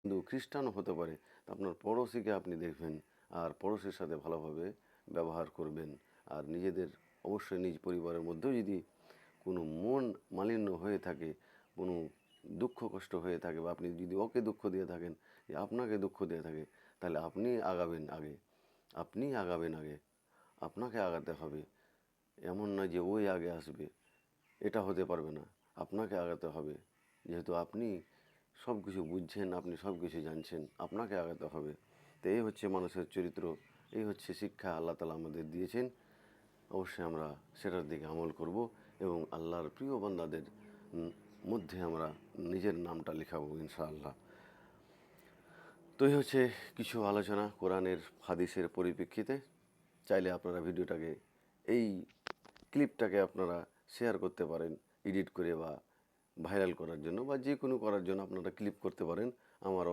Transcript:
হিন্দু খ্রিস্টানও হতে পারে। তো আপনার পড়োশিকে আপনি দেখবেন আর পড়োশির সাথে ভালোভাবে ব্যবহার করবেন। আর নিজেদের অবশ্যই নিজ পরিবারের মধ্যেও যদি কোনো মন মালিন্য হয়ে থাকে, কোনো দুঃখ কষ্ট হয়ে থাকে, বা আপনি যদি ওকে দুঃখ দিয়ে থাকেন, যে আপনাকে দুঃখ দিয়ে থাকে, তাহলে আপনি আগাবেন আগে, আপনাকে আগাতে হবে। এমন নয় যে ওই আগে আসবে, এটা হতে পারবে না। আপনাকে আগাতে হবে, যেহেতু আপনি সব কিছু বুঝছেন, আপনি সব কিছু জানছেন, আপনাকে আগাতে হবে। তো এই হচ্ছে মানুষের চরিত্র, এই হচ্ছে শিক্ষা আল্লাহ তাআলা আমাদের দিয়েছেন। অবশ্যই আমরা সেটার দিকে আমল করব এবং আল্লাহর প্রিয় বান্দাদের মধ্যে আমরা নিজের নামটা লেখাবো ইনশাআল্লাহ। তো এই হচ্ছে কিছু আলোচনা কোরআনের হাদিসের পরিপ্রেক্ষিতে। চাইলে আপনারা ভিডিওটাকে, এই ক্লিপটাকে আপনারা শেয়ার করতে পারেন এডিট করে, বা ভাইরাল করার জন্য, বা যে কোনো করার জন্য আপনারা ক্লিপ করতে পারেন। আমার